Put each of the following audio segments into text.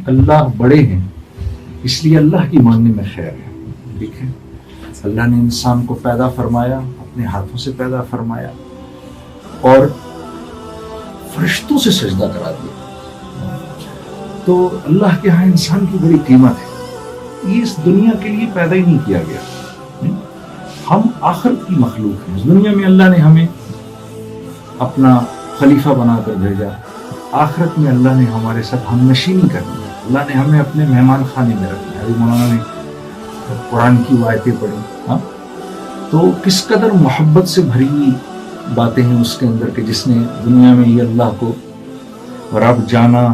اللہ بڑے ہیں اس لیے اللہ کی ماننے میں خیر ہے. ٹھیک ہے, اللہ نے انسان کو پیدا فرمایا, اپنے ہاتھوں سے پیدا فرمایا اور فرشتوں سے سجدہ کرا دیا. تو اللہ کے ہاں انسان کی بڑی قیمت ہے. یہ اس دنیا کے لیے پیدا ہی نہیں کیا گیا. ہم آخرت کی مخلوق ہیں. اس دنیا میں اللہ نے ہمیں اپنا خلیفہ بنا کر بھیجا, آخرت میں اللہ نے ہمارے ساتھ ہم نشینی کرنی ہے. اللہ نے ہمیں اپنے مہمان خانے میں رکھنا ہے. ابھی مولانا نے قرآن کی آیتیں پڑھی, ہاں, تو کس قدر محبت سے بھری باتیں ہیں اس کے اندر کہ جس نے دنیا میں یہ اللہ کو رب جانا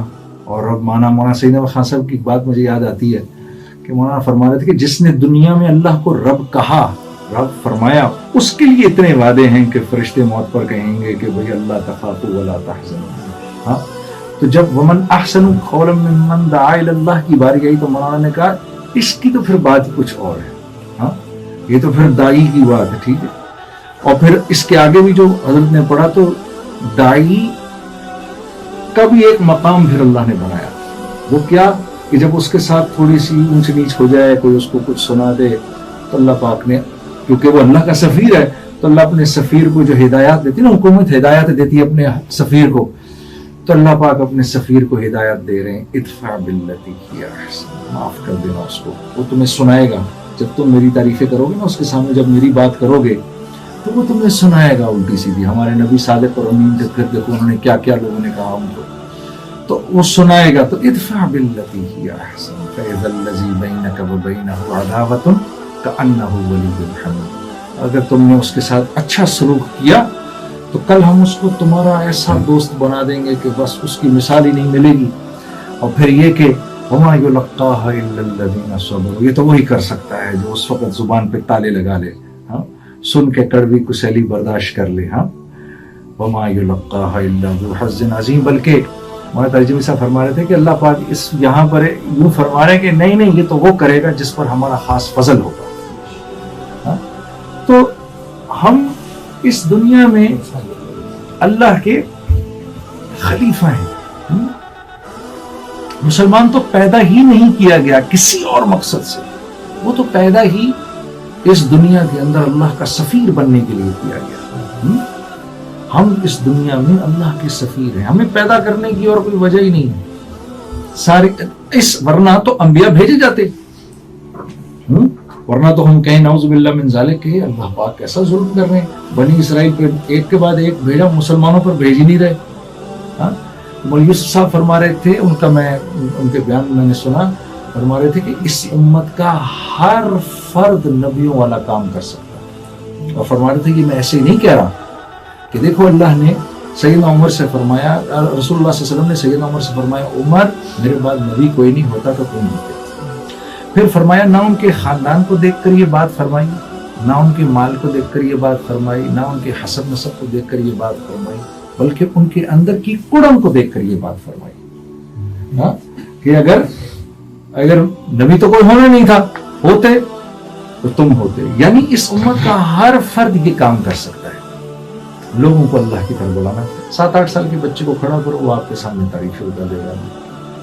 اور رب مانا. مولانا سید خان صاحب کی بات مجھے یاد آتی ہے کہ مولانا فرما رہے تھے کہ جس نے دنیا میں اللہ کو رب کہا, رب فرمایا, اس کے لیے اتنے وعدے ہیں کہ فرشتے موت پر کہیں گے کہ بھئی اللہ تخافوا ولا تحزنوا. ہاں, تو جب ومن احسن قولا ممن دعا الی اللہ کی باری آئی تو مولانا نے کہا اس کی تو پھر بات کچھ اور ہے. ہاں, یہ تو پھر دائی کی بات ہے. ٹھیک ہے, اور پھر اس کے آگے بھی جو حضرت نے پڑھا تو دائی کا بھی ایک مقام پھر اللہ نے بنایا. وہ کیا کہ جب اس کے ساتھ تھوڑی سی اونچ نیچ ہو جائے, کوئی اس کو کچھ سنا دے, تو اللہ پاک نے, کیونکہ وہ اللہ کا سفیر ہے, تو اللہ اپنے سفیر کو جو ہدایات دیتی ہے نا, حکومت ہدایات دیتی ہے اپنے سفیر کو, تو اللہ پاک اپنے سفیر کو ہدایت دے رہے ہیں, ادفع باللتی ہی احسن, معاف کر دینا اس کو, وہ تمہیں سنائے گا. جب تم میری تعریفیں کرو گے نا اس کے سامنے, جب میری بات کرو گے تو وہ تمہیں سنائے گا الٹی سیدھی. ہمارے نبی صادق اور امین جب پھر دیکھو انہوں نے کیا کیا لوگوں نے کہا ان کو, تو وہ سنائے گا. تو ادفع باللتی ہی احسن فاذا الذی بینک وبینہ عداوۃ کأنہ ولی حمیم. اگر تم نے اس کے ساتھ اچھا سلوک کیا تو کل ہم اس کو تمہارا ایسا دوست بنا دیں گے کہ بس اس کی مثال ہی نہیں ملے گی. اور پھر یہ کہ وما یلقاها الا الذین صبروا, یہ تو وہی کر سکتا ہے جو اس وقت زبان پہ تالے لگا لے, ہاں, سن کے کڑوی کسیلی برداشت کر لے. ہاں, وما یلقاها الا ذو حظ عظیم. بلکہ ہمارے ترجمہ صاحب فرما رہے تھے کہ اللہ پاک اس یہاں پر یوں فرما رہے ہیں کہ نہیں نہیں, یہ تو وہ کرے گا جس پر ہمارا خاص فضل ہوگا. ہاں, تو ہم اس دنیا میں اللہ کے خلیفہ ہیں. مسلمان تو پیدا ہی نہیں کیا گیا کسی اور مقصد سے, وہ تو پیدا ہی اس دنیا کے اندر اللہ کا سفیر بننے کے لیے کیا گیا. ہم اس دنیا میں اللہ کے سفیر ہیں, ہمیں پیدا کرنے کی اور کوئی وجہ ہی نہیں ہے. سارے اس ورنہ تو انبیاء بھیجے جاتے, ورنہ تو ہم کہیں نعوذ باللہ من ذالک کہ اللہ پاک کیسا ظلم کر رہے ہیں, بنی اسرائیل پہ ایک کے بعد ایک بھیجا, مسلمانوں پر بھیج ہی نہیں رہے. ہاں, مولوی یوسف صاحب فرما رہے تھے, ان کا میں ان کے بیان میں نے سنا, فرما رہے تھے کہ اس امت کا ہر فرد نبیوں والا کام کر سکتا ہے. اور فرما رہے تھے کہ میں ایسے ہی نہیں کہہ رہا کہ دیکھو اللہ نے سیدنا عمر سے فرمایا, رسول اللہ صلی اللہ علیہ وسلم نے سیدنا عمر سے فرمایا عمر میرے بعد نبی کوئی نہیں ہوتا تو کون ہوتے. پھر فرمایا نہ ان کے خاندان کو دیکھ کر یہ بات فرمائی, نہ ان کے مال کو دیکھ کر یہ بات فرمائی, نہ ان کے حسب نسب کو دیکھ کر یہ بات فرمائی, بلکہ ان کے اندر کی کڑن کو دیکھ کر یہ بات فرمائی. ہاں, کہ اگر نبی تو کوئی ہونا نہیں تھا, ہوتے تو تم ہوتے. یعنی اس امت کا ہر فرد یہ کام کر سکتا ہے, لوگوں کو اللہ کی طرف بلانا. 7-8 سال کے بچے کو کھڑا کرو, وہ آپ کے سامنے تعریف کر دے گا.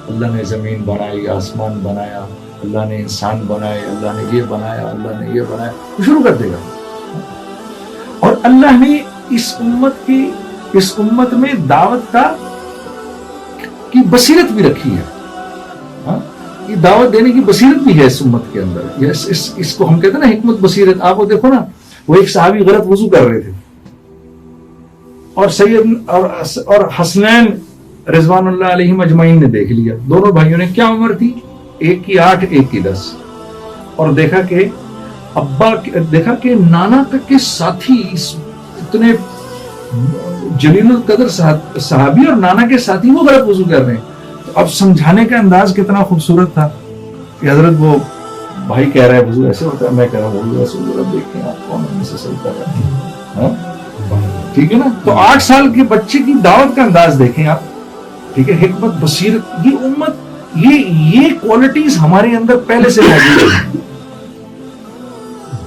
اللہ نے زمین بنائی, آسمان بنایا, اللہ نے انسان بنائے, اللہ نے یہ بنایا, اللہ نے یہ بنایا, وہ شروع کر دے گا. اور اللہ نے اس امت میں دعوت کی بصیرت بھی رکھی ہے. ہاں, یہ دعوت دینے کی بصیرت بھی ہے اس امت کے اندر. اس کو ہم کہتے ہیں نا حکمت بصیرت. آپ کو دیکھو نا, وہ ایک صحابی غلط وضو کر رہے تھے اور سید اور حسنین رضوان اللہ علیہم اجمعین نے دیکھ لیا. دونوں بھائیوں نے, کیا عمر تھی, ایک کی 8 ایک کی 10, اور دیکھا کہ نانا کے ساتھی اتنے جلیل القدر صحابی اور نانا کے ساتھی وہ غلط وضو کر رہے ہیں. تو اب سمجھانے کا انداز کتنا خوبصورت تھا کہ حضرت وہ بھائی کہہ رہا ہے وضو ایسے ہوتا ہے, میں کہہ رہا ہوں وضو ایسے ہوتا ہے, دیکھیں آپ کون ان سے صحیح کر رہے ہیں. ٹھیک ہے نا, تو 8 سال کے بچے کی دعوت کا انداز دیکھیں آپ. ٹھیک ہے, حکمت بصیرت, یہ امت, یہ کوالٹیز ہمارے اندر پہلے سے موجود ہے.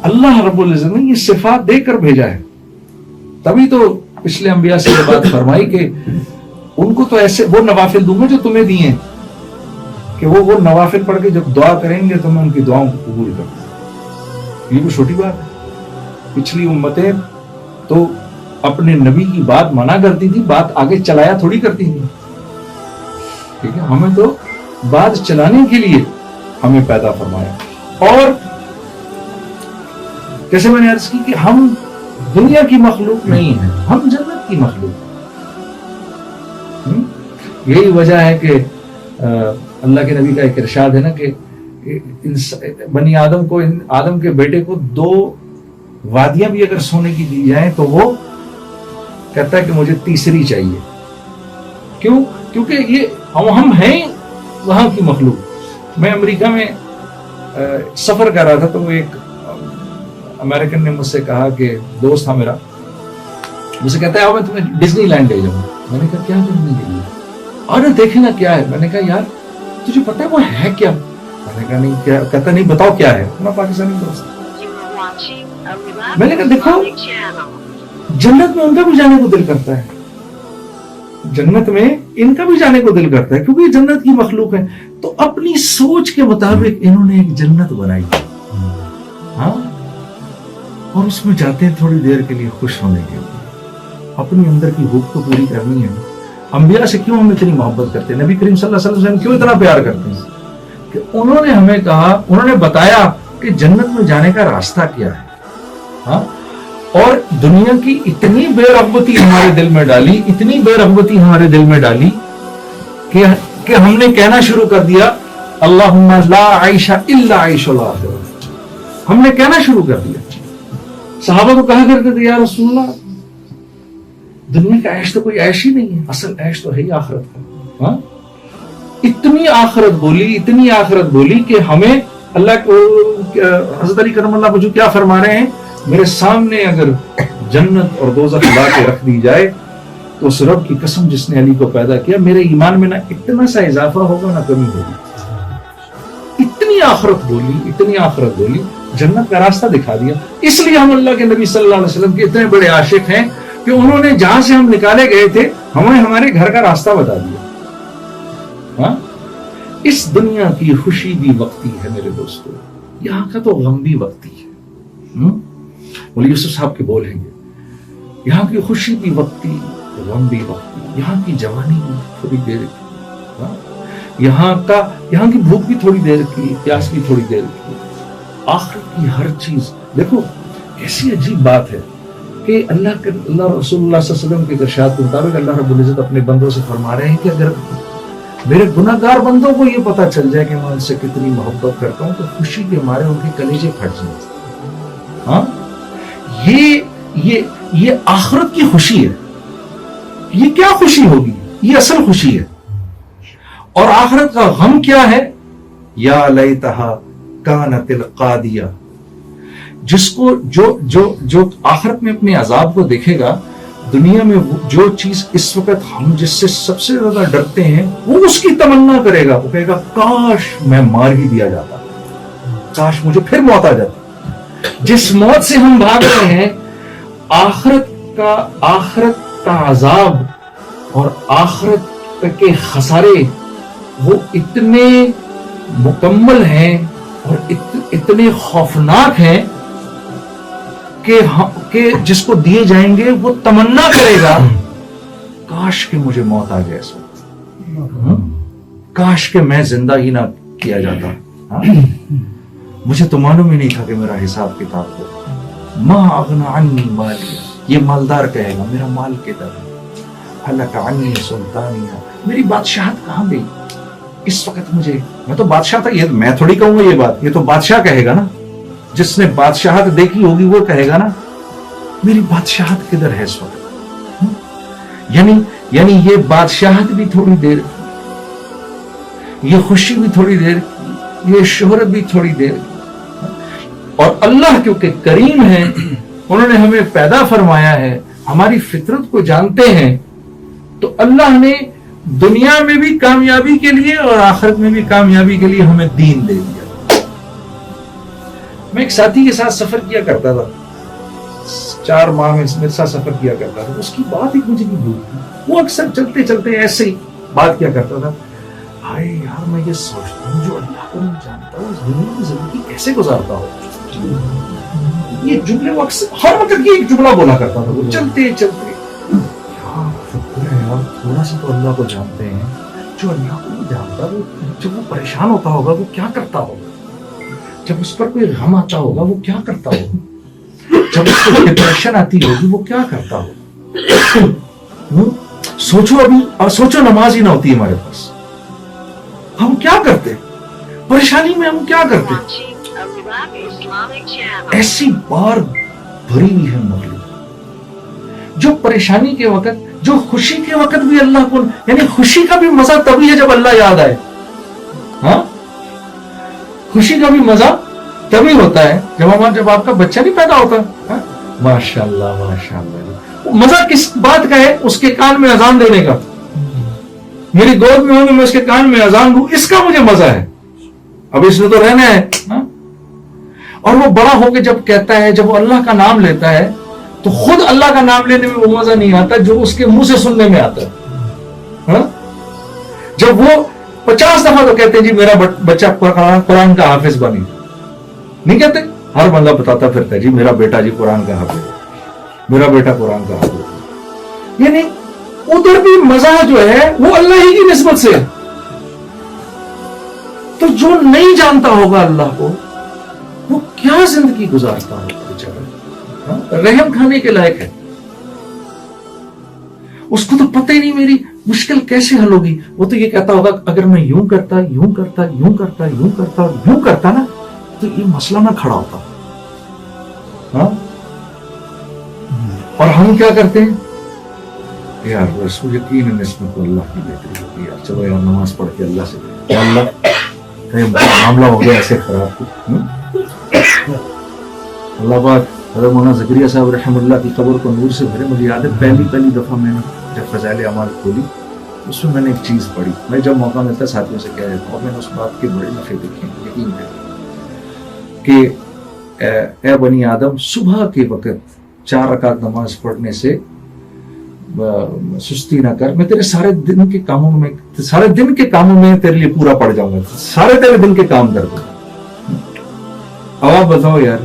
اللہ رب العزت نے یہ صفات دے کر بھیجا ہے. تبھی تو پچھلے انبیاء سے یہ بات فرمائی کہ ان کو تو ایسے وہ نوافل دوں گا جو تمہیں دیے ہیں. کہ وہ نوافل پڑھ کے جب دعا کریں گے تو میں ان کی دعاؤں کو قبول کر دوں. یہ کوئی چھوٹی بات ہے. پچھلی امتیں تو اپنے نبی کی بات منع کرتی تھی, بات آگے چلایا تھوڑی کرتی تھی. ٹھیک ہے, ہمیں تو بات چلانے کے لیے ہمیں پیدا فرمایا. اور جیسے میں نے عرض کی کہ ہم دنیا کی مخلوق نہیں ہیں, ہم جنت کی مخلوق. یہی وجہ ہے کہ اللہ کے نبی کا ایک ارشاد ہے نا کہ بنی آدم کو, آدم کے بیٹے کو 2 وادیاں بھی اگر سونے کی دی جائیں تو وہ کہتا ہے کہ مجھے تیسری چاہیے. کیوں؟ کیونکہ یہ ہم ہیں وہاں کی مخلوق. میں امریکہ میں سفر کر رہا تھا تو وہ ایک امریکن نے مجھ سے کہا کہ دوست تھا میرا, مجھ سے کہتا ہے میں تمہیں ڈزنی لینڈ لے جاؤں. میں نے کہا کیا کرنے کے لیے؟ اور دیکھیں نا کیا ہے. میں نے کہا یار تجھے پتا ہے وہ ہے کیا؟ میں نے کہا نہیں. کیا؟ کہتا نہیں بتاؤ کیا ہے. میں پاکستانی دوست. میں نے کہا دیکھو جنت میں ان کا بھی جانے کو دل کرتا ہے, جنت میں ان کا بھی جانے کو دل کرتا ہے کیونکہ یہ جنت کی مخلوق ہے. تو اپنی سوچ کے مطابق انہوں نے ایک جنت بنائی. ہاں, اور اس میں جاتے ہیں تھوڑی دیر کے لیے خوش ہونے کے لیے, اپنی اندر کی بھوک کو پوری کرنی ہے. انبیاء سے کیوں ہم اتنی محبت کرتے ہیں, نبی کریم صلی اللہ علیہ وسلم کیوں اتنا پیار کرتے ہیں کہ انہوں نے ہمیں کہا, انہوں نے بتایا کہ جنت میں جانے کا راستہ کیا ہے. ہاں, اور دنیا کی اتنی بے رغبتی ہمارے دل میں ڈالی, اتنی بے رغبتی ہمارے دل میں ڈالی کہ ہم نے کہنا شروع کر دیا اللہم لا عیش الا عیش الاخرہ. ہم نے کہنا شروع کر دیا. صحابہ کو کہا کرتے تھے یا رسول اللہ دنیا کا عیش تو کوئی عیش ہی نہیں ہے, اصل عیش تو ہے ہی آخرت کا. ہاں, اتنی آخرت بولی کہ ہمیں اللہ کو, حضرت علی کرم اللہ وجہ کیا فرما رہے ہیں, میرے سامنے اگر جنت اور دوزخ لا کے رکھ دی جائے تو اس رب کی قسم جس نے علی کو پیدا کیا, میرے ایمان میں نہ اتنا سا اضافہ ہوگا نہ کمی ہوگی. اتنی آخرت بولی, جنت کا راستہ دکھا دیا. اس لیے ہم اللہ کے نبی صلی اللہ علیہ وسلم کے اتنے بڑے عاشق ہیں کہ انہوں نے جہاں سے ہم نکالے گئے تھے ہمیں ہمارے گھر کا راستہ بتا دیا. ہاں, اس دنیا کی خوشی بھی وقتی ہے میرے دوستو, یہاں کا تو غم بھی وقتی ہے. مولی یوسف صاحب کے بول ہیں یہ, یہاں کی خوشی بھی وقتی, غم بھی وقتی, یہاں کی جوانی بھی تھوڑی دیر کی, یہاں کی بھوک بھی تھوڑی دیر کی, پیاس بھی تھوڑی دیر کی, آخرت کی ہر چیز. دیکھو کیسی عجیب بات ہے کہ اللہ رسول اللہ صلی اللہ علیہ وسلم کے ارشاد کے مطابق اللہ رب العزت اپنے بندوں سے فرما رہے ہیں کہ اگر میرے گناہگار بندوں کو یہ پتا چل جائے کہ میں ان سے کتنی محبت کرتا ہوں تو خوشی کے مارے ان کے کلیجے پھٹ جائیں. ہاں, یہ آخرت کی خوشی ہے. یہ کیا خوشی ہوگی, یہ اصل خوشی ہے. اور آخرت کا غم کیا ہے, یا لیتہا کانت القاضیہ. جس کو جو آخرت میں اپنے عذاب کو دیکھے گا, دنیا میں جو چیز اس وقت ہم جس سے سب سے زیادہ ڈرتے ہیں وہ اس کی تمنا کرے گا, وہ کہے گا کاش میں مار ہی دیا جاتا, کاش مجھے پھر موت آ جاتی. جس موت سے ہم بھاگ رہے ہیں, آخرت کا عذاب اور آخرت کے خسارے وہ اتنے مکمل ہیں اور اتنے خوفناک ہیں کہ جس کو دیے جائیں گے وہ تمنا کرے گا کاش کہ مجھے موت آ جائے اس وقت, کاش کہ میں زندہ ہی نہ کیا جاتا. مجھے تو معلوم ہی نہیں تھا کہ میرا حساب کتاب ہو. ما اغنا عنی مالی, یہ مالدار کہے گا میرا مال کدھر ہے. ہلک عنی سلطانیہ, میری بادشاہت کہاں گئی اس وقت. میں تو بادشاہ تھا, یہ میں تھوڑی کہوں گا یہ بات, یہ تو بادشاہ کہے گا نا, جس نے بادشاہت دیکھی ہوگی وہ کہے گا نا میری بادشاہت کدھر ہے اس وقت. یعنی یہ بادشاہت بھی تھوڑی دیر, یہ خوشی بھی تھوڑی دیر, یہ شہرت بھی تھوڑی دیر. اور اللہ کیونکہ کریم ہے, انہوں نے ہمیں پیدا فرمایا ہے, ہماری فطرت کو جانتے ہیں, تو اللہ نے دنیا میں بھی کامیابی کے لیے اور آخرت میں بھی کامیابی کے لیے ہمیں دین دے دیا. میں ایک ساتھی کے ساتھ سفر کیا کرتا تھا, 4 ماہ میں میرے ساتھ سفر کیا کرتا تھا. اس کی بات ایک مجھے نہیں بھول تھی. وہ اکثر چلتے چلتے ایسے ہی بات کیا کرتا تھا, ہائے یار میں یہ سوچتا ہوں جو اللہ کو نہیں جانتا وہ زندگی زندگی کیسے گزارتا ہو. یہ جملے وہ اکثر ہر وقت یہ ایک جملہ بولا کرتا تھا وہ چلتے چلتے. کیا فکر ہے یار, تھوڑا سا تو اللہ کو جانتے ہیں. جو اللہ کو نہیں جانتا وہ جب وہ پریشان ہوتا ہوگا وہ کیا کرتا ہوگا, جب اس پر کوئی غم آتا ہوگا وہ کیا کرتا ہوگا, جب اس کو ڈپریشن آتی ہوگی وہ کیا کرتا ہوگا. سوچو ابھی سوچو نماز ہی نہ ہوتی ہمارے پاس, ہم کیا کرتے, پریشانی میں ہم کیا کرتے. ایسی بار بھری ہوئی ہے مخلوق جو پریشانی کے وقت, جو خوشی کے وقت بھی اللہ کو, یعنی خوشی کا بھی مزہ تبھی ہے جب اللہ یاد آئے. ہاں خوشی کا بھی مزہ تبھی ہوتا ہے جب آپ کا بچہ نہیں پیدا ہوتا. ماشاء اللہ ماشاء اللہ. مزہ کس بات کا ہے, اس کے کان میں اذان دینے کا. میری گود میں ہوں میں اس کے کان میں اذان دوں, اس کا مجھے مزہ ہے. اب اس میں تو رہنا ہے. اور وہ بڑا ہو کے جب کہتا ہے, جب وہ اللہ کا نام لیتا ہے تو خود اللہ کا نام لینے میں وہ مزہ نہیں آتا جو اس کے منہ سے سننے میں آتا ہے. جب وہ 50 دفعہ تو کہتے ہیں جی میرا بچہ قرآن کا حافظ بنی, نہیں کہتے. ہر بندہ بتاتا پھرتا ہے جی میرا بیٹا جی قرآن کا حافظ, میرا بیٹا قرآن کا حافظ. یعنی ادھر بھی مزہ جو ہے وہ اللہ ہی کی نسبت سے. تو جو نہیں جانتا ہوگا اللہ کو وہ کیا زندگی گزارتا ہوگا بیچارہ, رحم کھانے کے لائق ہے. اس کو تو پتہ ہی نہیں میری مشکل کیسے حل ہوگی. وہ تو یہ کہتا ہوگا اگر میں یوں کرتا یوں کرتا یوں کرتا یوں کرتا یوں کرتا نا تو یہ مسئلہ نہ کھڑا ہوتا. ہاں اور ہم کیا کرتے ہیں یار, رسول یقین نسبت کو اللہ کی بہتری ہوتی ہے. چلو یار نماز پڑھ کے اللہ سے یا اللہ معاملہ ہو گیا ایسے خراب. اللہ پاک حضرت مولانا زکریا صاحب رحم اللہ کی قبر کو نور سے بھرے. مجھے یاد ہے پہلی دفعہ میں نے جب فضائل اعمال کھولی اس میں نے ایک چیز پڑھی. میں جب موقع ملتا ہے ساتھیوں سے کہہ دیتا ہوں, میں نے اس بات کے بڑے نفع دیکھے یقین کریں کہ اے بنی آدم صبح کے وقت 4 رکعت نماز پڑھنے سے سستی نہ کر, میں تیرے سارے دن کے کاموں میں تیرے لیے پورا پڑ جاؤں گا, سارے تیرے دن کے کام کر دوں. اب آپ بتاؤ یار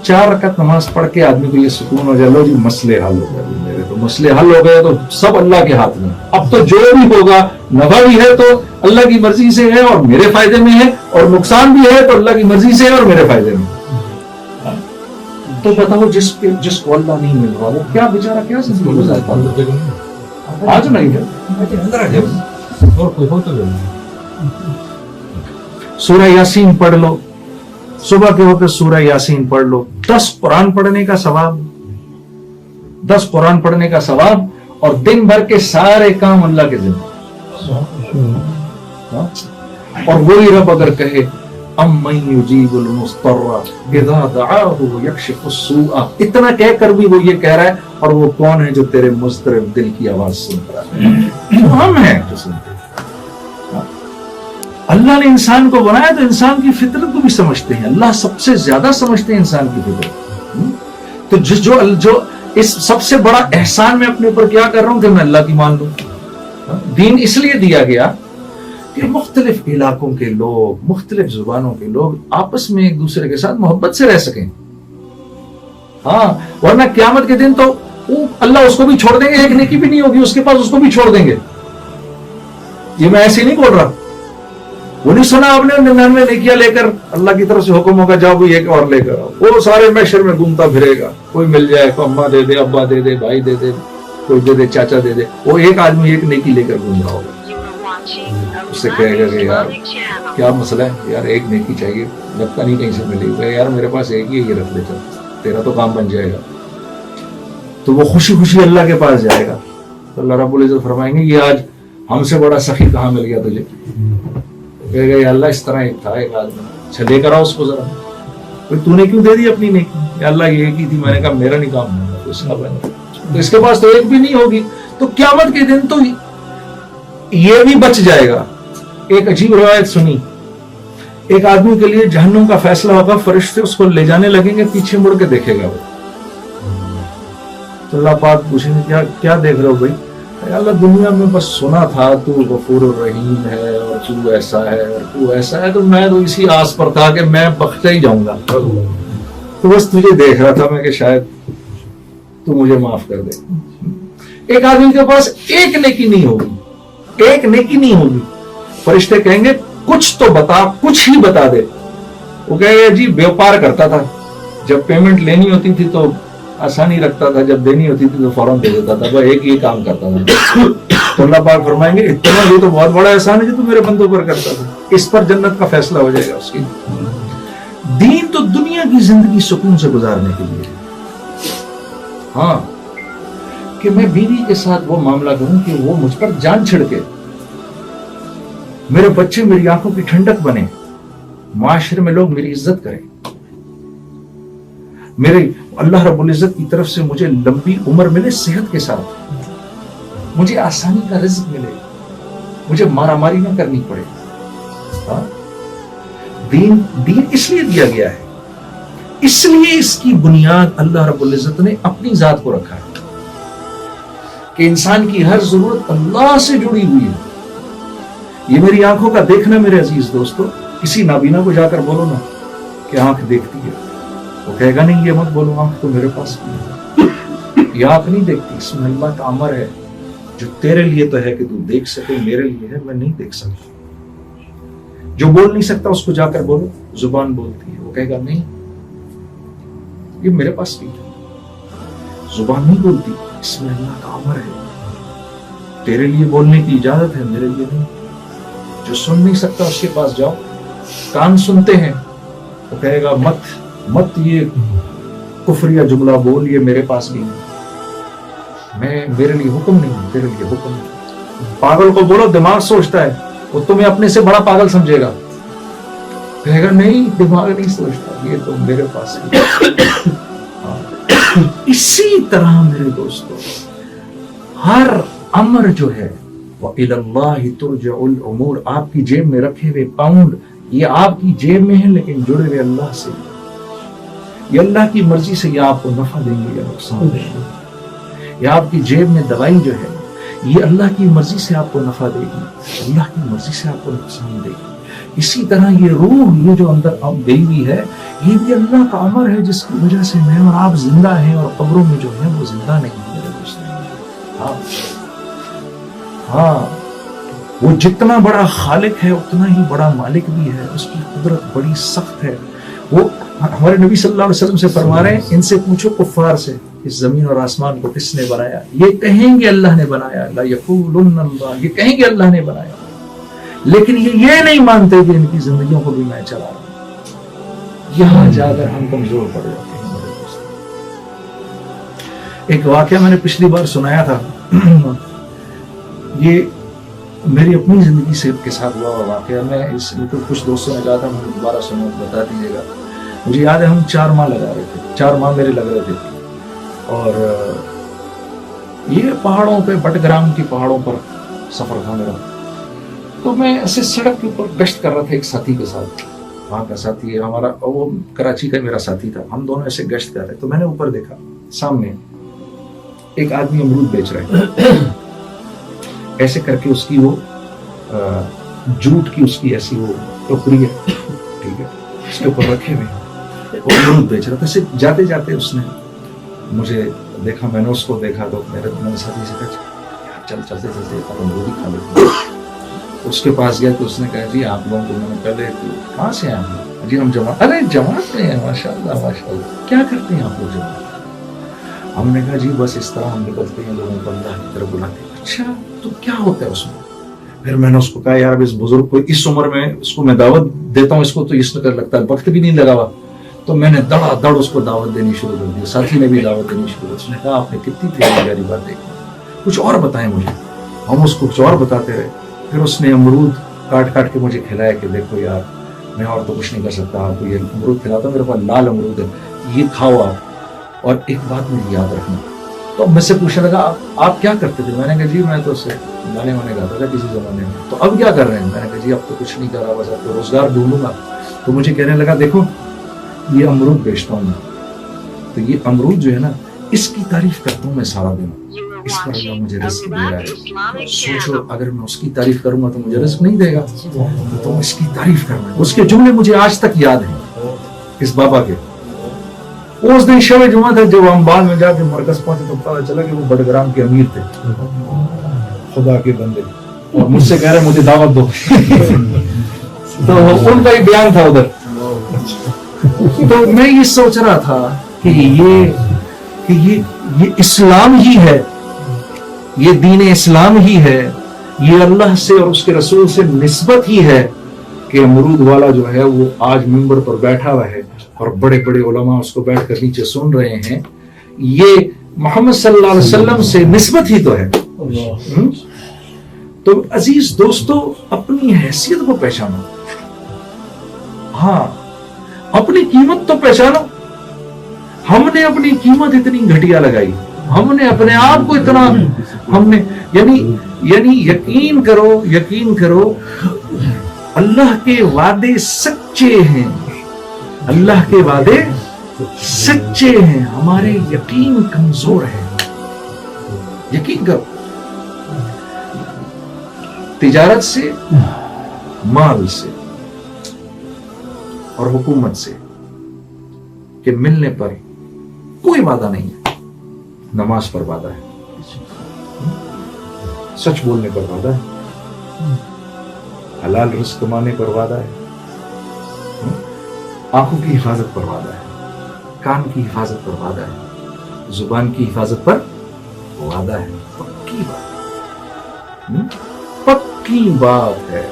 4 رکعت نماز پڑھ کے آدمی کو یہ سکون ہو جائے لو جی مسئلے حل ہو گئے, میرے تو مسئلے حل ہو گئے, تو سب اللہ کے ہاتھ میں. اب تو جو بھی ہوگا نفع بھی ہے تو اللہ کی مرضی سے ہے اور میرے فائدے میں ہے, اور نقصان بھی ہے تو اللہ کی مرضی سے ہے اور میرے فائدے میں. تو بتاؤ جس کو اللہ نہیں مل رہا وہ کیا بیچارہ کیا زندگی گزارتا ہے. آج نہیں ہے سورہ یاسین پڑھ لو, صبح کے وقت سورہ یاسین پڑھ لو, 10 قرآن پڑھنے کا ثواب, 10 قرآن پڑھنے کا ثواب, اور دن بھر کے سارے کام اللہ کے ذمہ. اور وہی رب اگر کہے امن یجیب المضطر اذا دعاہ یکشف السوء, اتنا کہہ کر بھی وہ یہ کہہ رہا ہے, اور وہ کون ہے جو تیرے مضطرب دل کی آواز سن رہا ہے؟ ہم ہیں جو سنتے ہیں. اللہ نے انسان کو بنایا تو انسان کی فطرت کو بھی سمجھتے ہیں. اللہ سب سے زیادہ سمجھتے ہیں انسان کی فطرت. تو جو اس سب سے بڑا احسان میں اپنے اوپر کیا کر رہا ہوں کہ میں اللہ کی مان لوں. دین اس لیے دیا گیا کہ مختلف علاقوں کے لوگ, مختلف زبانوں کے لوگ آپس میں ایک دوسرے کے ساتھ محبت سے رہ سکیں. ہاں ورنہ قیامت کے دن تو اللہ اس کو بھی چھوڑ دیں گے, ایک نیکی بھی نہیں ہوگی اس کے پاس, اس کو بھی چھوڑ دیں گے. یہ میں ایسے نہیں بول رہا, وہ نہیں سنا آپ نے 99 نیکیاں لے کر اللہ کی طرف سے حکم ہوگا جاؤ بھی ایک اور لے کر آؤ. وہ سارے محشر میں گھومتا پھرے گا, کوئی مل جائے کو اماں دے دے, ابا دے دے, بھائی دے دے, کوئی دے دے, چاچا دے دے. وہ ایک آدمی ایک نیکی لے کر گھوم رہا ہوگا. اس سے کہے گا کہ یار کیا مسئلہ ہے یار, ایک نیکی چاہیے, لگتا نہیں کہیں سے ملے گا. یار میرے پاس ایک ہی, یہ رکھ لے چل, تیرا تو کام بن جائے گا. تو وہ خوشی خوشی اللہ کے پاس جائے گا. تو اللہ رب العزت فرمائیں گے یہ آج ہم سے بڑا سخی کہاں مل گیا تجھے. کہے گا یا اللہ اس طرح ایک تھا ایک آدمی, اچھا لے کر آؤ اس کو ذرا. تو نے کیوں دے دی اپنی نیکی؟ یا اللہ یہ ایک ہی تھی. میں نے کہا میرا نہیں کام ہوگا, اس کا بنا. تو اس کے پاس تو ایک بھی نہیں ہوگی. تو قیامت کے دن تو یہ بھی بچ جائے گا. ایک عجیب روایت سنی, ایک آدمی کے لیے جہنم کا فیصلہ ہوگا, فرشتے اس کو لے جانے لگیں گے, پیچھے مڑ کے دیکھے گا وہ. تو اللہ پاک پوچھیں گے کیا دیکھ رہے ہو بھائی؟ اللہ دنیا میں بس سنا تھا تو غفور الرحیم ہے اور تو ایسا ہے اور تو ایسا ہے، تو میں تو اسی آس پر تھا کہ میں بخشا ہی جاؤں گا، تو بس تجھے دیکھ رہا تھا میں کہ شاید تو مجھے معاف کر دے۔ ایک آدمی کے پاس ایک نیکی نہیں ہوگی، ایک نیکی نہیں ہوگی، فرشتے کہیں گے کچھ تو بتا، کچھ ہی بتا دے۔ وہ کہے گا جی بیوپار کرتا تھا، جب پیمنٹ لینی ہوتی تھی تو آسانی رکھتا تھا، جب دینی ہوتی تھی تو فوراً دے دیتا تھا، وہ ایک ہی کام کرتا تھا۔ تو اللہ پاک فرمائیں گے اتنا یہ تو بہت بڑا احسان ہے جو تو میرے بندوں پر کرتا تھا، اس پر جنت کا فیصلہ ہو جائے گا اس کی۔ دین تو دنیا کی زندگی سکون سے گزارنے کے لیے، ہاں، کہ میں بیوی کے ساتھ وہ معاملہ کروں کہ وہ مجھ پر جان چھڑکے، میرے بچے میری آنکھوں کی ٹھنڈک بنے، معاشرے میں لوگ میری عزت کریں، میرے اللہ رب العزت کی طرف سے مجھے لمبی عمر ملے صحت کے ساتھ، مجھے آسانی کا رزق ملے، مجھے مارا ماری نہ کرنی پڑے۔ ہاں، دین اس لیے دیا گیا ہے، اس لیے اس کی بنیاد اللہ رب العزت نے اپنی ذات کو رکھا ہے کہ انسان کی ہر ضرورت اللہ سے جڑی ہوئی ہے۔ یہ میری آنکھوں کا دیکھنا میرے عزیز دوستو، کسی نابینا کو جا کر بولو نا کہ آنکھ دیکھتی ہے، وہ کہے گا نہیں یہ مت بولو، آنکھ تو میرے پاس بھی ہے، یہ آنکھ نہیں دیکھتی، اس میں اللہ کا امر ہے جو تیرے لیے تو ہے کہ تو دیکھ سکے، میرے لیے ہے میں نہیں دیکھ سکتا۔ جو بول نہیں سکتا اس کو جا کر بولو، زبان بولتی ہے، وہ کہے گا نہیں یہ میرے پاس بھی ہے، زبان نہیں بولتی، اس میں اللہ کا امر ہے، تیرے لیے بولنے کی اجازت ہے، میرے لیے نہیں۔ جو سن نہیں سکتا اس کے پاس جاؤ، کان سنتے ہیں، وہ کہے گا مت یہ کفریہ جملہ بول، یہ میرے پاس بھی نہیں، میرے لیے حکم نہیں، تیرے لیے حکم نہیں۔ پاگل کو بولو دماغ سوچتا ہے، وہ تمہیں اپنے سے بڑا پاگل سمجھے گا، کہے گا نہیں دماغ نہیں سوچتا، یہ تو میرے پاس بھی ہے۔ اسی طرح میرے دوستو ہر امر جو ہے وَإِلَى اللَّهِ تُرْجَعُ الْأُمُورِ، آپ کی جیب میں رکھے ہوئے پاؤنڈ یہ آپ کی جیب میں ہے لیکن جڑے ہوئے اللہ سے، یہ اللہ کی مرضی سے، یہ آپ کو نفع دیں گے یا نقصان دیں گے۔ یا آپ کی جیب میں دوائی جو ہے یہ اللہ کی مرضی سے آپ کو نفع دے گی، اللہ کی مرضی سے آپ کو نقصان دے گی۔ اسی طرح یہ روح، یہ جو اندر آپ گئی ہوئی ہے، یہ بھی اللہ کا امر ہے جس کی وجہ سے میں اور آپ زندہ ہیں، اور قبروں میں جو ہے وہ زندہ نہیں ہے میرے دوست۔ ہاں، وہ جتنا بڑا خالق ہے اتنا ہی بڑا مالک بھی ہے، اس کی قدرت بڑی سخت ہے۔ وہ ہمارے نبی صلی اللہ علیہ وسلم سے فرما رہے ہیں ان سے پوچھو کفار سے اس زمین اور آسمان کو کس نے بنایا، یہ کہیں گے اللہ نے بنایا، لا یقولن اللہ، یہ کہیں گے اللہ نے بنایا، لیکن یہ نہیں مانتے کہ ان کی زندگیوں کو بھی میں چلا رہا ہوں۔ یہاں جا کر ہم کمزور پڑ جاتے ہیں میرے دوست۔ ایک واقعہ میں نے پچھلی بار سنایا تھا، یہ میری اپنی زندگی سے کے ساتھ ہوا واقعہ، میں اس کچھ دوستوں نے کہا تھا مجھے دوبارہ سنو بتا دیجیے گا۔ مجھے یاد ہے ہم 4 ماہ لگا رہے تھے، 4 ماہ میرے لگ رہے تھے، اور یہ پہاڑوں پہ بٹگرام کی پہاڑوں پر سفر تھا میرا۔ تو میں ایسے سڑک کے اوپر گشت کر رہا تھا ایک ساتھی کے ساتھ، وہاں کا ساتھی ہے ہمارا، وہ کراچی کا میرا ساتھی تھا، ہم دونوں ایسے گشت کر رہے۔ تو میں نے اوپر دیکھا سامنے ایک آدمی امرود بیچ رہا ہے، ایسے کر کے اس کی وہ جوٹ کی اس کی ایسی وہ ٹوکری ہے، ٹھیک ہے، اس کے اوپر رکھے ہوئے وہ امرود بیچ رہا تھا۔ صرف جاتے جاتے اس نے مجھے دیکھا، میں نے اس کو دیکھا، تو میرے ساتھی سے کہا چل چلتے چلتے امرود ہی کھا لیتے۔ اس کے پاس گیا تو اس نے کہا جی آپ لوگوں کو میں نے پہلے کہاں سے آئے ہیں؟ جی ہم جماعت، ارے جماعت میں ہیں، ماشاء اللہ ماشاء اللہ، کیا کرتے ہیں آپ لوگ جماعت؟ ہم نے کہا جی بس اس طرح ہم نکلتے ہیں، لوگوں کو اللہ کی طرف بلاتے ہیں۔ اچھا تو کیا ہوتا ہے اس میں؟ پھر میں نے اس کو کہا یار اب اس بزرگ کو اس عمر میں اس کو میں دعوت دیتا ہوں، اس کو تو اس طرح لگتا ہے وقت بھی نہیں لگا ہوا، تو میں نے دڑا دڑ اس کو دعوت دینی شروع کر دی۔ ساتھی نے بھی دعوت دینی شروع کر دی۔ اس نے کہا آپ نے کتنی پیاری بات دیکھی، کچھ اور بتائیں مجھے۔ ہم اس کو کچھ اور بتاتے رہے۔ پھر اس نے امرود کاٹ کاٹ کے مجھے کھلایا کہ دیکھو یار میں اور تو کچھ نہیں کر سکتا، آپ کو یہ امرود کھلاتا ہوں، میرے پاس لال امرود ہے، یہ کھاؤ آپ، اور ایک بات مجھے یاد رکھنا۔ تو مجھ سے پوچھنے لگا آپ کیا کرتے تھے؟ میں نے کہا جی میں تو اسے گانے وانے گاتا تھا کسی زمانے میں، تو اب کیا کر رہے ہیں؟ میں نے کہا جی اب تو کچھ نہیں کر رہا، بس اب تو روزگار ڈھونڈوں گا۔ تو مجھے کہنے لگا دیکھو یہ امرود بیچتا ہوں میں، تو یہ امرود جو ہے نا اس کی تعریف کرتا ہوں میں سارا دن، اس پر اللہ مجھے رزق دے رہا ہے. سوچو اگر میں اس کی تعریف کروں گا تو مجھے رزق نہیں دے گا, تو تم اس کی تعریف کرنا. اس کے جملے مجھے آج تک یاد ہیں اس بابا کے. اس دن شب جمعہ تھا جب ہم بعد میں جا کے مرکز پہنچے تو پتا چلا کہ وہ بڑگرام کے امیر تھے, خدا کے بندے, اور مجھ سے کہہ رہے مجھے دعوت دو. تو ان کا ہی بیان تھا ادھر. تو میں یہ سوچ رہا تھا کہ یہ اسلام ہی ہے, یہ دین اسلام ہی ہے, یہ اللہ سے اور اس کے رسول سے نسبت ہی ہے کہ امرود والا جو ہے وہ آج ممبر پر بیٹھا ہوا ہے اور بڑے بڑے علماء اس کو بیٹھ کر نیچے سن رہے ہیں. یہ محمد صلی اللہ علیہ وسلم سے نسبت ہی تو ہے. تو عزیز دوستو, اپنی حیثیت کو پہچانو, ہاں اپنی قیمت تو پہچانو. ہم نے اپنی قیمت اتنی گھٹیا لگائی, ہم نے اپنے آپ کو اتنا, ہم نے یعنی یقین کرو اللہ کے وعدے سچے ہیں, اللہ کے وعدے سچے ہیں, ہمارے یقین کمزور ہے. یقین کرو, تجارت سے, مال سے اور حکومت سے کہ ملنے پر کوئی وعدہ نہیں ہے. نماز پر وعدہ ہے, سچ بولنے پر وعدہ ہے, حلال رزق کمانے پر وعدہ ہے, آنکھوں کی حفاظت پر وعدہ ہے, کان کی حفاظت پر وعدہ ہے, زبان کی حفاظت پر وعدہ ہے. پکی بات ہے, پکی بات ہے.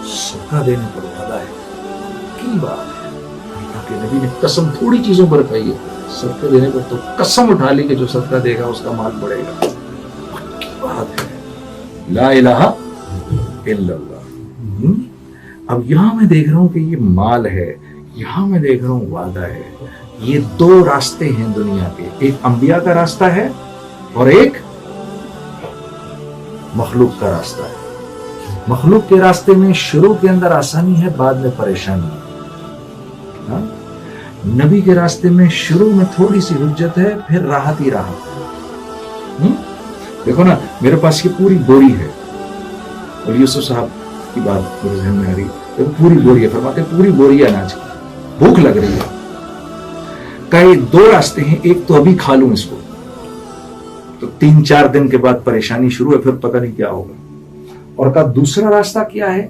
صدقہ دینے پر وعدہ ہے, پکی بات ہے. اللہ کے نبی نے قسم تھوڑی چیزوں پر کہی ہے, صدقہ دینے پر تو قسم اٹھا لی کہ جو صدقہ دے گا اس کا مال بڑھے گا. پکی بات ہے. لا الہ الا اللہ. اب یہاں میں دیکھ رہا ہوں کہ یہ مال ہے, یہاں میں دیکھ رہا ہوں وعدہ ہے. یہ دو راستے ہیں دنیا کے, ایک انبیاء کا راستہ ہے اور ایک مخلوق کا راستہ ہے. مخلوق کے راستے میں شروع کے اندر آسانی ہے, بعد میں پریشانی ہے. نبی کے راستے میں شروع میں تھوڑی سی حجت ہے, پھر راحت ہی راحت. دیکھو نا, میرے پاس یہ پوری بوری ہے, اور یوسف صاحب کی بات میرے ذہن میں آ رہی ہے, پوری بوری ہے, فرماتے پوری بوری ہے اناج کی, بھوک لگ رہی ہے. کہ دو راستے ہیں, ایک تو ابھی کھا لوں اس کو, تو 3-4 دن کے بعد پریشانی شروع ہے, پھر پتہ نہیں کیا ہوگا. اور کا دوسرا راستہ کیا ہے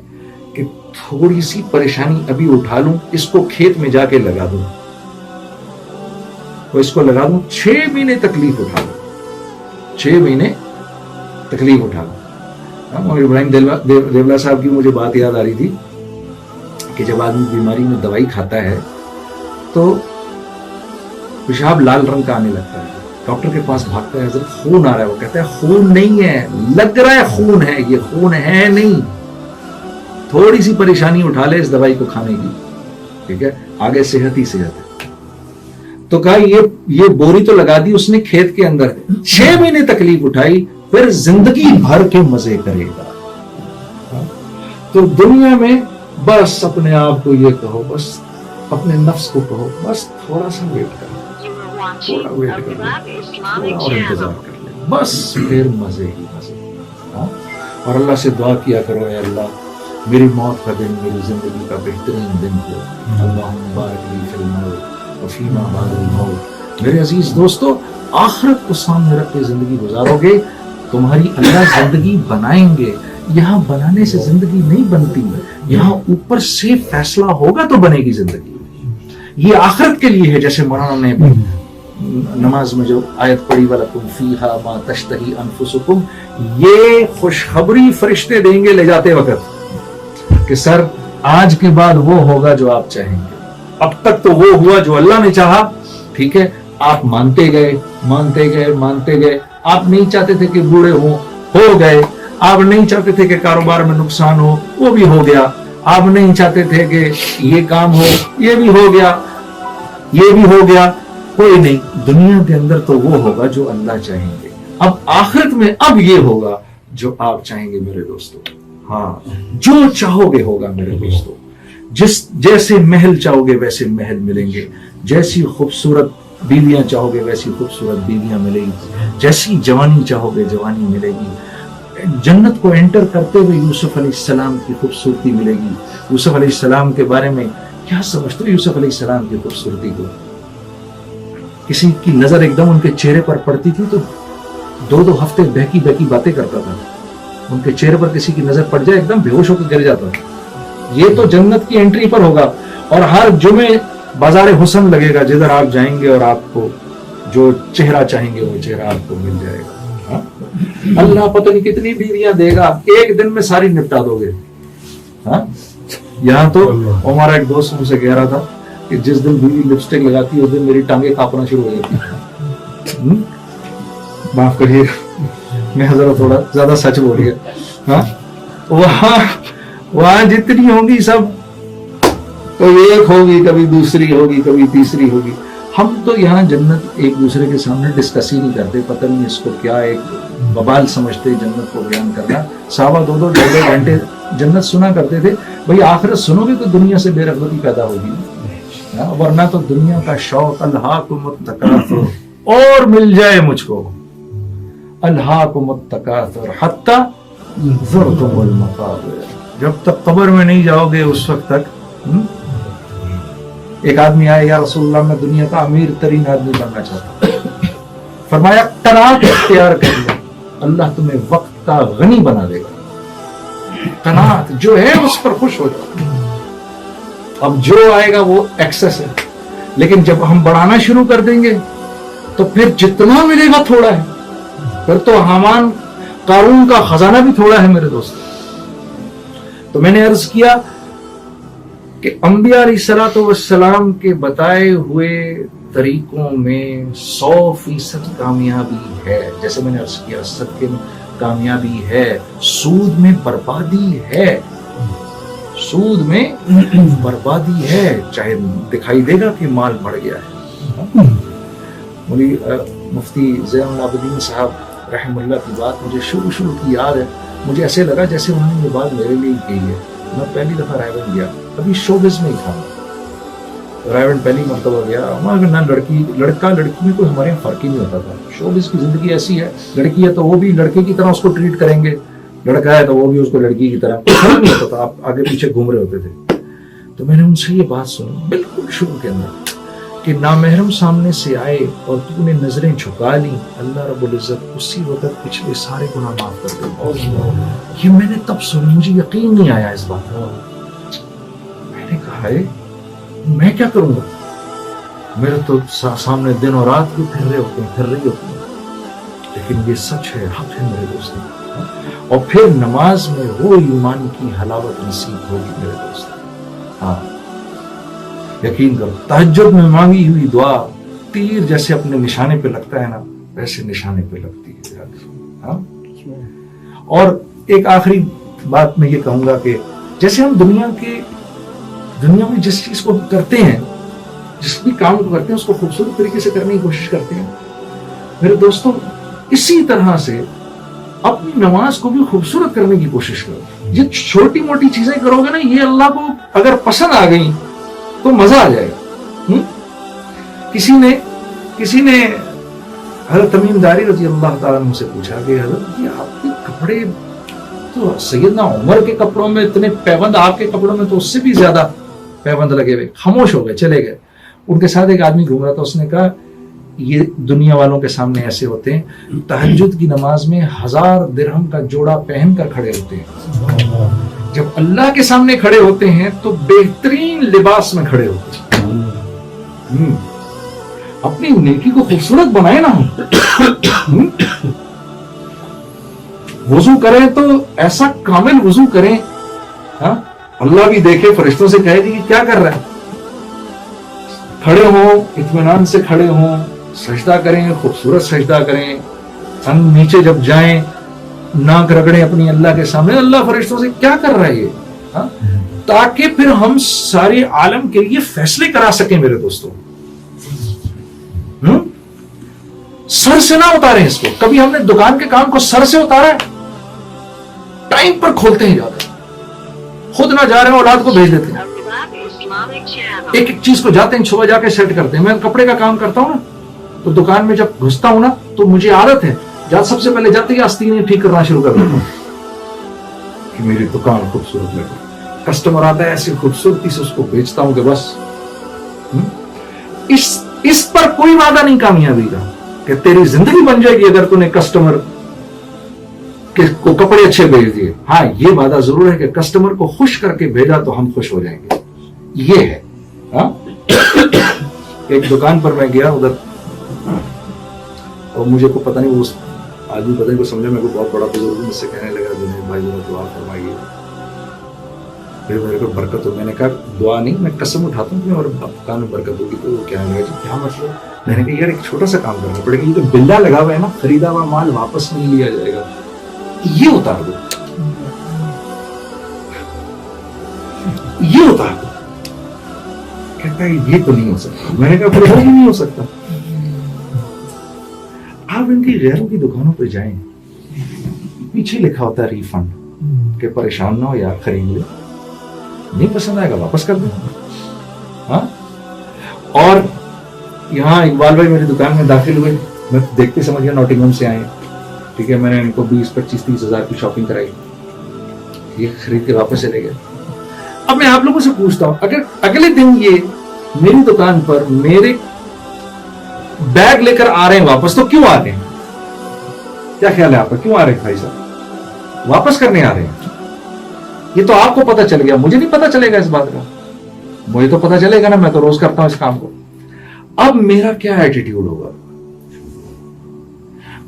کہ تھوڑی سی پریشانی ابھی اٹھا لوں, اس کو کھیت میں جا کے لگا دوں, تو اس کو لگا دوں, 6 مہینے تکلیف اٹھا لوں, 6 مہینے تکلیف اٹھا لوں. ابراہیم دیولا صاحب کی مجھے بات یاد آ رہی تھی کہ جب آدمی بیماری میں دوائی کھاتا ہے تو پیشاب لال رنگ کا آنے لگتا ہے, ڈاکٹر کے پاس بھاگتا ہے, حضرت خون آ رہا ہے. وہ کہتا ہے خون نہیں ہے, لگ رہا ہے خون ہے, یہ خون ہے نہیں, تھوڑی سی پریشانی اٹھا لے اس دوائی کو کھانے کی, ٹھیک ہے, آگے صحت ہی صحت ہے. تو کہا یہ بوری تو لگا دی اس نے کھیت کے اندر, 6 مہینے تکلیف اٹھائی, پھر زندگی بھر کے مزے کرے گا. تو دنیا میں بس اپنے آپ کو یہ کہو, بس اپنے نفس کو کہو, بس تھوڑا سا ویٹ کر, تھوڑا ویٹ کر لے, تھوڑا اور انتظار کر لے, بس پھر مزے ہی مزے. اور اللہ سے دعا کیا کرو, اے اللہ میری موت کا دن میری زندگی کا بہترین دن ہو, اللہم بارک لی فی الموت وفیما بعد الموت. میرے عزیز دوستو, آخرت کو سامنے رکھ کے زندگی گزارو گے, تمہاری اللہ زندگی بنائیں گے. یہاں بنانے سے زندگی نہیں بنتی, یہاں اوپر سے فیصلہ ہوگا تو بنے گی زندگی. یہ آخرت کے لیے ہے. جیسے مولانا نے نماز میں جو آیت پڑھی وَلَكُمْ فِيهَا مَا تَشْتَهِي أَنفُسُكُمْ, یہ خوشخبری فرشتے دیں گے لے جاتے وقت کہ سر آج کے بعد وہ ہوگا جو آپ چاہیں گے. اب تک تو وہ ہوا جو اللہ نے چاہا, ٹھیک ہے, آپ مانتے گئے مانتے گئے مانتے گئے. آپ نہیں چاہتے تھے کہ بوڑھے ہو گئے. آپ نہیں چاہتے تھے کہ کاروبار میں نقصان ہو, وہ بھی ہو گیا. آپ نہیں چاہتے تھے کہ یہ کام ہو, یہ بھی ہو گیا, یہ بھی ہو گیا. کوئی نہیں, دنیا کے اندر تو وہ ہوگا جو اللہ چاہیں گے. اب آخرت میں اب یہ ہوگا جو آپ چاہیں گے میرے دوستو. ہاں, جو چاہو گے ہوگا میرے دوستو. جیسے محل چاہو گے ویسے محل ملیں گے, جیسی خوبصورت بیویاں چاہو گے ویسی خوبصورت بیویاں ملے گی, جیسی جوانی چاہو گے جوانی ملے گی. جنت کو انٹر کرتے ہوئے یوسف علیہ السلام کی خوبصورتی ملے گی. یوسف علیہ السلام کے بارے میں کیا سمجھتے ہو یوسف علیہ السلام کی خوبصورتی کو؟ کسی کی نظر ایک دم ان کے چہرے پر پڑتی تھی تو 2 ہفتے بہکی بہکی باتیں کرتا تھا. ان کے چہرے پر کسی کی نظر پڑ جائے ایک دم بے ہوش ہو کے گر جاتا تھا. یہ تو جنت کی انٹری پر ہوگا, اور ہر جمعے بازار حسن لگے گا, جدھر آپ جائیں گے اور آپ کو جو چہرہ چاہیں گے وہ چہرہ آپ کو مل جائے گا. اللہ پتہ نہیں کتنی بیویاں دے گا, ایک دن میں ساری نپٹا دو گے. یہاں تو ہمارا ایک دوست مجھ سے کہہ رہا تھا کہ جس دن بیوی لپسٹک لگاتی ہے اس دن میری ٹانگیں کانپنا شروع ہو جاتی. معاف کریے میں ذرا تھوڑا زیادہ سچ بول گیا. وہاں جتنی ہوگی سب کبھی ایک ہوگی, کبھی دوسری ہوگی, کبھی تیسری ہوگی. ہم تو یہاں جنت ایک دوسرے کے سامنے ڈسکس ہی نہیں کرتے, پتہ نہیں اس کو کیا ایک ببال سمجھتے جنت کو بیان کرنا. صحابہ 2 گھنٹے جنت سنا کرتے تھے. بھئی آخرت سنو گے تو دنیا سے بے رغبتی پیدا ہوگی, ورنہ تو دنیا کا شوق الہاکم التکاثر, اور مل جائے مجھ کو الہاکم التکاثر حتی زرتم المقابر. جب تک قبر میں نہیں جاؤ گے اس وقت تک. ایک آدمی آیا, یا رسول اللہ میں دنیا کا امیر ترین آدمی بننا چاہتا ہوں. فرمایا قناعت اختیار کر لو, اللہ تمہیں وقت کا غنی بنا دے گا. قناعت جو ہے اس پر خوش ہو جاؤ. اب جو آئے گا وہ ایکسس ہے, لیکن جب ہم بڑھانا شروع کر دیں گے تو پھر جتنا ملے گا تھوڑا ہے. پھر تو حامان قارون کا خزانہ بھی تھوڑا ہے میرے دوست. تو میں نے عرض کیا کہ انبیاء علیہ السلام کے بتائے ہوئے طریقوں میں 100% کامیابی ہے. جیسے میں نے عرض کیا صدقے میں کامیابی ہے, سود میں بربادی ہے. سود میں بربادی ہے, چاہے دکھائی دے گا کہ مال بڑھ گیا ہے. مفتی زین العابدین صاحب رحم اللہ کی بات مجھے شروع کی یاد ہے. مجھے ایسے لگا جیسے انہوں نے یہ بات میرے لیے کہی ہے. میں پہلی دفعہ رائے گیا, ابھی شوبز میں ہی تھا. رائے پہلی مرتبہ گیا, ہمارے نہ لڑکا لڑکی میں کوئی ہمارے یہاں فرق ہی نہیں ہوتا تھا. شوبز کی زندگی ایسی ہے, لڑکی ہے تو وہ بھی لڑکے کی طرح اس کو ٹریٹ کریں گے, لڑکا ہے تو وہ بھی اس کو لڑکی کی طرح. فرق نہیں ہوتا تھا, آپ آگے پیچھے گھوم رہے ہوتے تھے. تو میں نے ان سے یہ بات سنی بالکل شروع کے اندر کہ نامحرم سامنے سے آئے اور تو نے نظریں جھکا لی, اللہ رب العزت اسی وقت پچھلے سارے گناہ معاف کر دے. یہ میں نے تب سنی, مجھے یقین نہیں آیا اس بات کا. میں نے کہا ہے میں کیا کروں گا, میرے تو سامنے دن اور رات بھی پھر رہی ہوتے ہیں. لیکن یہ سچ ہے, حق ہے میرے دوست. اور پھر نماز میں وہ ایمان کی حلاوت نصیب ہوگی میرے دوست. ہاں یقین کرو, تہجد میں مانگی ہوئی دعا تیر جیسے اپنے نشانے پہ لگتا ہے نا, ویسے نشانے پہ لگتی ہے. ہاں. اور ایک آخری بات میں یہ کہوں گا کہ جیسے ہم دنیا میں جس چیز کو کرتے ہیں, جس بھی کام کو کرتے ہیں اس کو خوبصورت طریقے سے کرنے کی کوشش کرتے ہیں میرے دوستوں, اسی طرح سے اپنی نماز کو بھی خوبصورت کرنے کی کوشش کرو. یہ چھوٹی موٹی چیزیں کرو گے نا, یہ اللہ کو اگر پسند آ گئی تو مزہ آ جائے گا. کسی نے حضرت تمیم داری رضی اللہ تعالیٰ عنہ سے پوچھا کہ حضرت یہ آپ کے کپڑے تو سیدنا عمر کے کپڑوں میں اتنے پیبند, آپ کے کپڑوں میں تو اس سے بھی زیادہ پیبند لگے ہوئے. خاموش ہو گئے, چلے گئے. ان کے ساتھ ایک آدمی گھوم رہا تھا, اس نے کہا یہ دنیا والوں کے سامنے ایسے ہوتے ہیں, تہجد کی نماز میں 1000 درہم کا جوڑا پہن کر کھڑے ہوتے ہیں. جب اللہ کے سامنے کھڑے ہوتے ہیں تو بہترین لباس میں کھڑے ہوتے ہیں. اپنی نیکی کو خوبصورت بنائے نا. وضو کریں تو ایسا کامل وضو کریں, اللہ بھی دیکھے, فرشتوں سے کہے گی کہ کیا کر رہا ہے. کھڑے ہوں, اطمینان سے کھڑے ہوں, سجدہ کریں, خوبصورت سجدہ کریں. نیچے جب جائیں ناک رگڑیں اپنی اللہ کے سامنے, اللہ فرشتوں سے کیا کر رہا ہے یہ, تاکہ پھر ہم سارے عالم کے لیے فیصلے کرا سکیں میرے دوستوں. سر سے نہ اتاریں اس کو. کبھی ہم نے دکان کے کام کو سر سے اتارا ہے؟ ٹائم پر کھولتے ہیں, جاتے ہیں, خود نہ جا رہے ہیں اولاد کو بھیج دیتے ہیں. ایک ایک چیز کو جاتے ہیں صبح جا کے سیٹ کرتے ہیں. میں کپڑے کا کام کرتا ہوں نا, تو دکان میں جب گھستا ہوں نا تو مجھے عادت ہے سب سے پہلے جاتے ہی آستینیں ٹھیک کرنا شروع کر دیتا ہوں کہ میری دکان خوبصورت لگے. کسٹمر آتا ہے ایسی خوبصورتی سے اس کو بیچتا ہوں کہ بس. اس پر کوئی وعدہ نہیں کامیابی کا کہ تیری زندگی بن جائے گی اگر تو نے کسٹمر کو کپڑے اچھے بھیج دیے. ہاں یہ وعدہ ضرور ہے کہ کسٹمر کو خوش کر کے بھیجا تو ہم خوش ہو جائیں گے. یہ ہے. ایک دکان پر میں گیا ادھر, اور مجھے کو پتہ نہیں, وہ آدمی پتہ نہیں کو سمجھا, میرے کو بہت بڑا بزرگ مجھ سے کہنے لگا جنید بھائی ذرا دعا فرمائیے, پھر میرے کو برکت ہو. میں نے کہا دعا نہیں, میں قسم اٹھاتا ہوں اور دکان میں برکت ہوگی. تو وہ کہنے لگا کیا مطلب؟ میں نے کہا یار ایک چھوٹا سا کام کرنا پڑے گا, یہ جو بلہ لگا ہوا ہے نا, خریدا ہوا مال واپس نہیں لیا جائے گا, یہ اتار دو, یہ اتار دو. کہتا ہے یہ تو نہیں ہو سکتا. میں نے کہا پھر وہ نہیں ہو سکتا. آپ ان کی غیروں کی دکانوں پہ جائیں, پیچھے لکھا ہوتا ہے ریفنڈ, کہ پریشان نہ ہو یار, خرید لے, نہیں پسند آئے گا واپس کر دیں. ہاں, اور یہاں اقبال بھائی میری دکان میں داخل ہوئے, میں دیکھتے سمجھ گیا نوٹنگھم سے آئے. ٹھیک ہے, میں نے ان کو 20-25-30 ہزار کی شاپنگ کرائی, یہ خرید کے واپس چلے گئے. اب میں آپ لوگوں سے پوچھتا ہوں, اگر اگلے دن یہ میری دکان پر میرے بیگ لے کر آ رہے ہیں واپس, تو کیوں آ رہے ہیں؟ کیا خیال ہے آپ کا, کیوں آ رہے ہیں بھائی صاحب؟ واپس کرنے آ رہے ہیں. یہ تو آپ کو پتا چل گیا, مجھے نہیں پتا چلے گا اس بات کا. مجھے تو پتا چلے گا نا, میں تو روز کرتا ہوں اس کام کو. اب میرا کیا ایٹیٹیوڈ ہوگا؟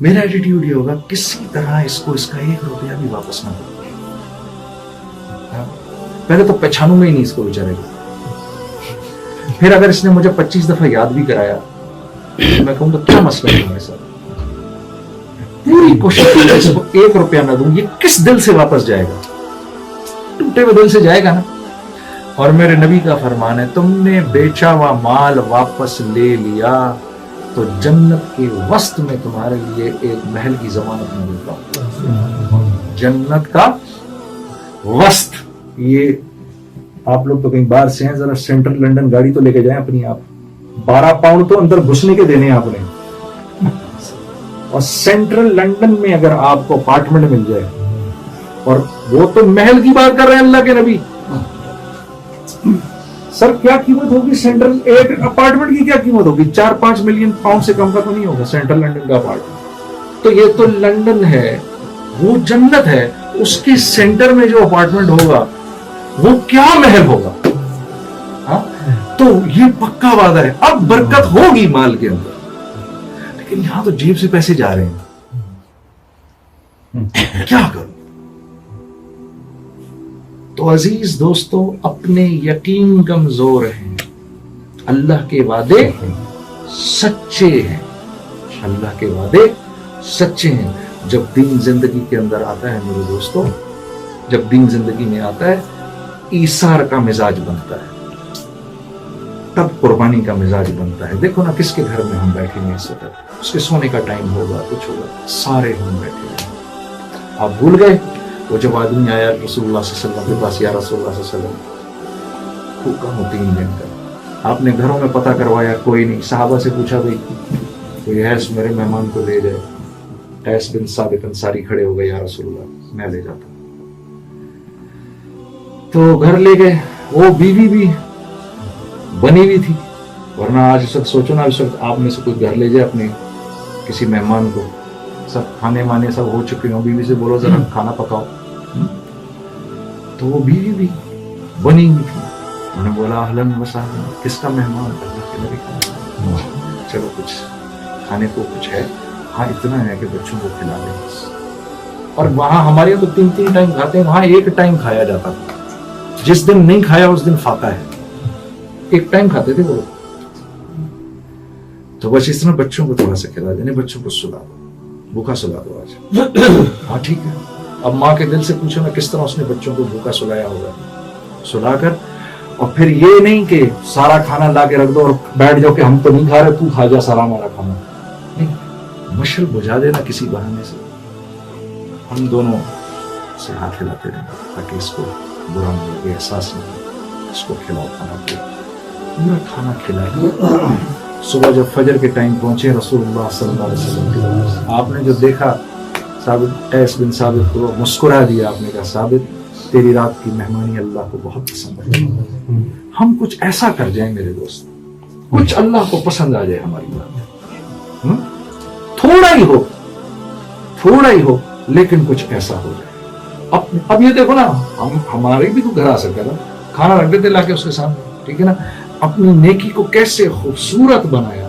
میرا ایٹیٹیوڈ یہ ہوگا کسی طرح اس کو اس کا 1 روپیہ بھی واپس نہ کرو. پہلے تو پہچانوں میں ہی نہیں اس کو بیچارے کو. پھر اگر اس نے مجھے 25 دفعہ یاد بھی کرایا, میں کہوں تو کیا مسئلہ ہے میرے ساتھ, پوری کوشش کی اس کو 1 روپیہ نہ دوں. یہ کس دل سے واپس جائے گا؟ ٹوٹے ہوئے دل سے جائے گا نا. اور میرے نبی کا فرمان ہے, تم نے بیچا ہوا مال واپس لے لیا تو جنت کے وسط میں تمہارے لیے ایک محل کی ضمانت میں دیتا ہوں. جنت کا وسط. یہ آپ لوگ تو کہیں باہر سے ہیں, ذرا سینٹرل لنڈن گاڑی تو لے کے جائیں اپنی. آپ 12 پاؤنڈ تو اندر گھسنے کے دینے ہیں آپ نے. اور سینٹرل لنڈن میں اگر آپ کو اپارٹمنٹ مل جائے, اور وہ تو محل کی بات کر رہے ہیں اللہ کے نبی, سر کیا قیمت ہوگی سینٹرل ایک اپارٹمنٹ کی؟ کیا قیمت ہوگی؟ 4-5 ملین پاؤنڈ سے کم کا تو نہیں ہوگا سینٹرل لنڈن کا اپارٹمنٹ. تو یہ تو لنڈن ہے, وہ جنت ہے, اس کے سینٹر میں جو اپارٹمنٹ ہوگا وہ کیا محل ہوگا. ہاں, تو یہ پکا وعدہ ہے. اب برکت ہوگی مال کے اندر, لیکن یہاں تو جیب سے پیسے جا رہے ہیں. کیا کروں؟ تو عزیز دوستو, اپنے یقین کمزور ہیں, اللہ کے وعدے سچے ہیں. اللہ کے وعدے سچے ہیں. جب دین زندگی کے اندر آتا ہے میرے دوستو, جب دین زندگی میں آتا ہے, ایثار کا مزاج بنتا ہے, تب قربانی کا مزاج بنتا ہے. دیکھو نا کس کے گھر میں ہم بیٹھے ہیں اس وقت, اس کے سونے کا ٹائم ہوگا, کچھ ہوگا, سارے ہم بیٹھے ہیں. آپ بھول گئے وہ جب آدمی آیا رسول اللہ صلی اللہ علیہ وسلم کے پاس, یا رسول اللہ صلی اللہ علیہ وسلم بھوکا ہوں 3 دن کا. آپ نے گھروں میں پتہ کروایا, کوئی نہیں. صحابہ سے پوچھا بھائی کوئی ہے میرے مہمان کو لے جائے. قیس بن ثابت انصاری کھڑے ہو گئے, یا رسول اللہ میں لے جاتا. تو گھر لے گئے. وہ بیوی بھی بنی ہوئی تھی, ورنہ آج اس وقت سوچو نا, اس وقت آپ میں سے کوئی گھر لے جائے اپنے کسی مہمان کو, سب کھانے مانے سب ہو چکے ہوں, بیوی سے بولو ذرا کھانا پکاؤ. تو وہ بیوی بھی بنی ہوئی تھی. انہوں نے بولا اہلاً وسہلاً, کس کا مہمان؟ اللہ کے نبی کا. چلو کچھ کھانے کو کچھ ہے, ہاں اتنا ہے کہ بچوں کو کھلا دیں بس. اور وہاں ہمارے یہاں تو 3 ٹائم کھاتے ہیں, وہاں 1 ٹائم کھایا جاتا تھا. جس دن نہیں کھایا اس دن فاقہ ہے. 1 ٹائم کھاتے تھے وہ. تو بس اس طرح بچوں کو تھوڑا سا کھلا دینے, بچوں کو سلا دو, بھوکا سلا دو آج. ہاں ٹھیک ہے. اب ماں کے دل سے پوچھو نا کس طرح اس نے بچوں کو بھوکا سلایا ہوگا. سلا کر, اور پھر یہ نہیں کہ سارا کھانا لا کے رکھ دو اور بیٹھ جاؤ کہ ہم تو نہیں کھا رہے, تو کھا جا سارا ہمارا کھانا. نہیں, مشل بجھا دینا کسی بہانے سے, ہم دونوں سے ہاتھ ہلاتے رہیں تاکہ اس کو برا نہ لگے, احساس نہیں. اس کو کھلاؤ کھانا پورا کھانا کھلایا. صبح جب فجر کے ٹائم پہنچے رسول اللہ صلی اللہ علیہ وسلم کے پاس, آپ نے جو دیکھا ثابت قیس بن ثابت کو مسکرا دیا. آپ نے کہا ثابت تیری رات کی مہمانی اللہ کو بہت پسند ہے. ہم کچھ ایسا کر جائیں میرے دوست, کچھ اللہ کو پسند آ جائے ہماری بات, تھوڑا ہی ہو لیکن کچھ ایسا ہو جائے. اب یہ دیکھو نا, ہم ہمارے بھی تو گھر آ سکتا تھا, کھانا رکھ دیتے لا کے اس کے سامنے, ٹھیک ہے نا. اپنی نیکی کو کیسے خوبصورت بنایا,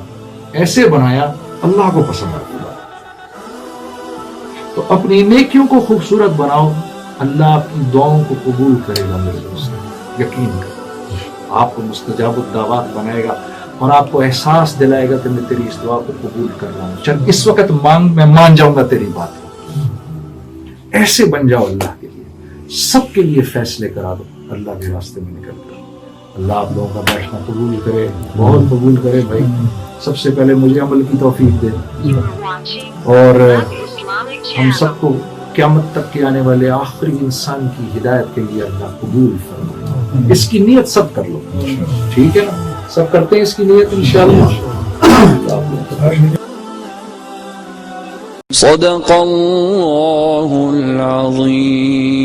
ایسے بنایا اللہ کو پسند آتا. تو اپنی نیکیوں کو خوبصورت بناؤ, اللہ آپ کی دعاؤں کو قبول کرے گا میرے دوست, یقین کرو. آپ کو مستجاب الدعوات بنائے گا اور آپ کو احساس دلائے گا کہ میں تیری اس دعا کو قبول کر رہا ہوں. چل اس وقت مانگ, میں مان جاؤں گا تیری بات. ایسے بن جاؤ اللہ کے لیے, سب کے لیے فیصلے کرا دو, اللہ کے راستے میں نکل کر. اللہ آپ لوگوں کا بیٹھنا قبول کرے, بہت قبول کرے بھائی. سب سے پہلے مجھے عمل کی توفیق دے, اور ہم سب کو قیامت تک کے آنے والے آخری انسان کی ہدایت کے لیے اللہ قبول فرمائے. اس کی نیت سب کر لو, ٹھیک ہے نا, سب کرتے ہیں اس کی نیت انشاءاللہ. صدق اللہ العظیم.